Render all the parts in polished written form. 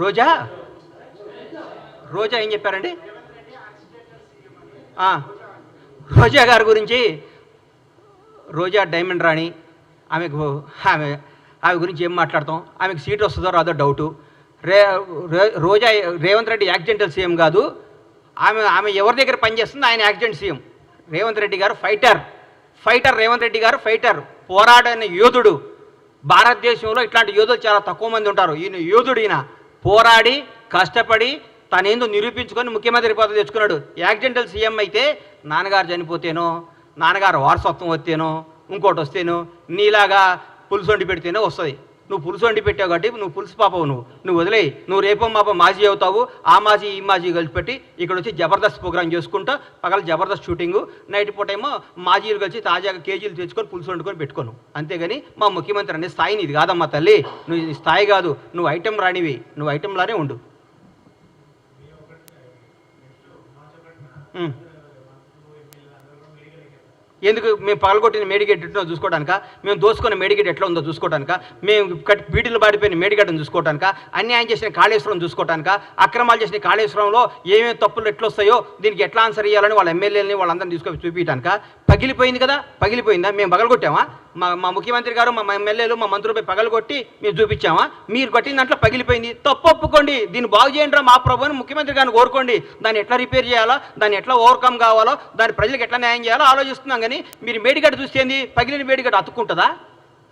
రోజా రోజా ఏం చెప్పారండి? రోజా గారి గురించి, రోజా డైమండ్ రాణి, ఆమె గురించి ఏం మాట్లాడతాం? ఆమెకు సీట్ వస్తుందో రాదో డౌటు. రోజా రేవంత్ రెడ్డి యాక్సిడెంటల్ సీఎం కాదు, ఆమె ఎవరి దగ్గర పనిచేస్తుంది? ఆయన యాక్సిడెంట్ సీఎం. రేవంత్ రెడ్డి గారు ఫైటర్ రేవంత్ రెడ్డి గారు ఫైటర్, పోరాడని యోధుడు. భారతదేశంలో ఇట్లాంటి యోధులు చాలా తక్కువ మంది ఉంటారు. ఈయన యోధుడు. ఈయన పోరాడి కష్టపడి తనేందో నిరూపించుకొని ముఖ్యమంత్రి పదవి తెచ్చుకున్నాడు. యాక్సిడెంటల్ సీఎం అయితే నాన్నగారు చనిపోతేనో, నాన్నగారు వారసత్వం వస్తేనో, ఇంకోటి వస్తేనో, నీలాగా పులుసు వండి పెడితేనే వస్తుంది. నువ్వు పులుసు వండి పెట్టావు కాబట్టి నువ్వు పులుసు పాపవు. నువ్వు వదిలేయి. నువ్వు రేపో మాపో మాజీ అవుతావు. ఆ మాజీ ఈ మాజీ కలిసి పెట్టి ఇక్కడ వచ్చి జబర్దస్త్ ప్రోగ్రామ్ చేసుకుంటా, పగల జబర్దస్త్ షూటింగు, నైట్ పూట ఏమో మాజీలు కలిసి తాజాగా కేజీలు తెచ్చుకొని పులుసు వండుకొని పెట్టుకోను. అంతేగాని మా ముఖ్యమంత్రి అనే స్థాయి ఇది కాదమ్మా తల్లి. నువ్వు ఈ స్థాయి కాదు. నువ్వు ఐటెం రానివి. నువ్వు ఐటెంలానే ఉండు. ఎందుకు? మేము పగలగొట్టిన మేడిగడ్డ ఎట్లా చూసుకోవడానిక? మేము దోసుకున్న మేడిగడ్డ ఎట్లా ఉందో చూసుకోవడానిక? మేము బీటీలు బాడిపోయిన మేడిగడ్డను చూసుకోవడానిక? అన్యాయం చేసిన కాళేశ్వరం చూసుకోవడానిక? అక్రమాలు చేసిన కాళేశ్వరంలో ఏమేమి తప్పులు ఎట్లా వస్తాయో దీనికి ఎట్లా ఆన్సర్ ఇవ్వాలని వాళ్ళ ఎమ్మెల్యేలని వాళ్ళందరినీ తీసుకొని చూపించడానిక? పగిలిపోయింది కదా, పగిలిపోయిందా? మేము పగలగొట్టామా? మా ముఖ్యమంత్రి గారు, మా ఎమ్మెల్యేలు, మా మంత్రులపై పగలగొట్టి మేము చూపించామా? మీరు కొట్టిన దాంట్లో పగిలిపోయింది, తప్పు ఒప్పుకోండి, దీన్ని బాగు చేయండి మా ప్రభుని ముఖ్యమంత్రి గారిని కోరుకోండి. దాన్ని ఎట్లా రిపేర్ చేయాలో, దాన్ని ఎట్లా ఓవర్కమ్ కావాలో, దాని ప్రజలకు ఎట్లా న్యాయం చేయాలో ఆలోచిస్తున్నాం. కానీ మీరు మేడిగడ్డ చూస్తేంది? పగిలిన మేడిగడ్డ అతుక్కుంటుందా?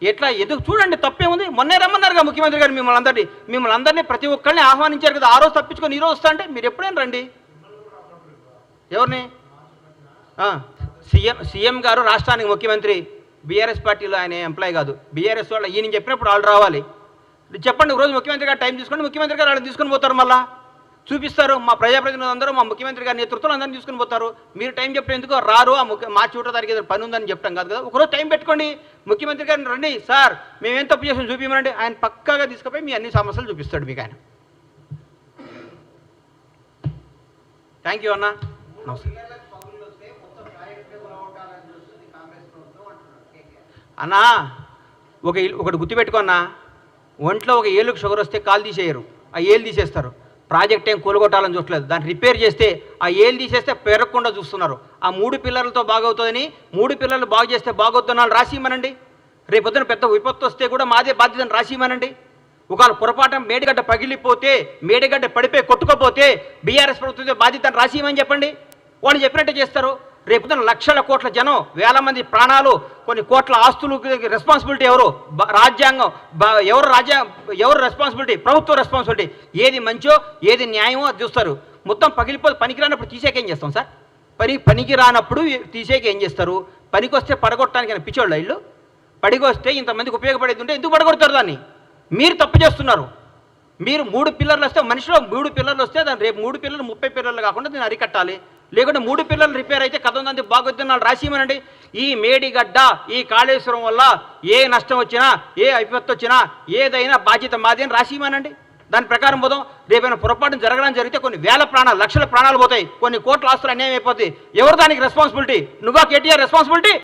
ఎట్లా ఎదుగు చూడండి, తప్పేముంది? మొన్నే రమ్మన్నారుగా ముఖ్యమంత్రి గారు మిమ్మల్ని అందరినీ ప్రతి ఒక్కరిని ఆహ్వానించారు కదా. ఆ రోజు తప్పించుకొని ఈ రోజు వస్తా అంటే మీరు ఎప్పుడైనా రండి. ఎవరిని? సీఎం గారు రాష్ట్రానికి ముఖ్యమంత్రి. బీఆర్ఎస్ పార్టీలో ఆయన ఎంప్లాయ్ కాదు. బీఆర్ఎస్ వాళ్ళు ఈయన చెప్పినప్పుడు వాళ్ళు రావాలి. చెప్పండి, రోజు ముఖ్యమంత్రి గారు టైం తీసుకోండి, ముఖ్యమంత్రి గారు వాళ్ళని తీసుకొని పోతారు. మళ్ళీ చూపిస్తారు. మా ప్రజాప్రతినిధులు అందరూ మా ముఖ్యమంత్రి గారి నేతృత్వంలో అందరినీ తీసుకుని పోతారు. మీరు టైం చెప్పిన ఎందుకు రారు? మార్చి 1వ తారీఖు ఏదో పని ఉందని చెప్తాం కాదు కదా. ఒకరోజు టైం పెట్టుకోండి. ముఖ్యమంత్రి గారిని రండి, సార్ మేమేం తప్పు చేసాం చూపించమండి. ఆయన పక్కాగా తీసుకుపోయి మీ అన్ని సమస్యలు చూపిస్తాడు మీకు ఆయన. థ్యాంక్ యూ అన్న. నమస్తే అన్నా. ఒకటి గుర్తుపెట్టుకో అన్నా, ఒంట్లో ఒక ఏళ్ళకు షుగర్ వస్తే కాలు తీసేయరు, ఆ ఏళ్ళు తీసేస్తారు. ప్రాజెక్ట్ ఏం కూలగొట్టాలని చూడలేదు, దాన్ని రిపేర్ చేస్తే ఆ ఏళ్ళు తీసేస్తే పెరగకుండా చూస్తున్నారు. ఆ 3 పిల్లలతో బాగవుతుందని, 3 పిల్లలు బాగు చేస్తే బాగవుతున్నాను రాసిమనండి. రేపొద్దున పెద్ద విపత్తు వస్తే కూడా మాదే బాధ్యతను రాసిమనండి. ఒకవేళ పొరపాటు మేడిగడ్డ పగిలిపోతే, మేడిగడ్డ పడిపోయి కొట్టుకోపోతే బీఆర్ఎస్ ప్రభుత్వం బాధ్యతను రాసిమని చెప్పండి. వాళ్ళు చెప్పినట్టే చేస్తారు. రేపొద్దున లక్షల కోట్ల జనం, వేల మంది ప్రాణాలు, కొన్ని కోట్ల ఆస్తులు రెస్పాన్సిబిలిటీ ఎవరు? రాజ్యాంగం. ఎవరు రెస్పాన్సిబిలిటీ? ప్రభుత్వ రెస్పాన్సిబిలిటీ. ఏది మంచో ఏది న్యాయమో అది చూస్తారు. మొత్తం పగిలిపోతే పనికి రానప్పుడు తీసేకేం చేస్తాం సార్? పనికి రానప్పుడు తీసేకేం చేస్తారు? పనికి వస్తే పడగొట్టడానికి పిచ్చోళ్ళ ఇల్లు. పడికి వస్తే ఇంతమందికి ఉపయోగపడేది ఉంటే ఎందుకు పడగొడతారు దాన్ని? మీరు తప్పు చేస్తున్నారు. మీరు 3 పిల్లర్లు వస్తే, మనిషిలో 3 పిల్లర్లు వస్తే దాన్ని రేపు 3 పిల్లలు 30 పిల్లర్లు కాకుండా దీన్ని అరికట్టాలి. లేకుంటే 3 పిల్లలు రిపేర్ అయితే కథ ఉందంటే బాగొద్దున్నాళ్ళు రాసిమనండి. ఈ మేడిగడ్డ, ఈ కాళేశ్వరం వల్ల ఏ నష్టం వచ్చినా, ఏ విపత్తు వచ్చినా ఏదైనా బాధ్యత మాది అని రాసిమనండి. దాని ప్రకారం పోదాం. రేపైనా పొరపాటు జరగడం జరిగితే కొన్ని వేల ప్రాణాలు, లక్షల ప్రాణాలు పోతాయి, కొన్ని కోట్ల ఆస్తులు అన్యాయం అయిపోతాయి. ఎవరు దానికి రెస్పాన్సిబిలిటీ? నువ్వా కేటీఆర్ రెస్పాన్సిబిలిటీ?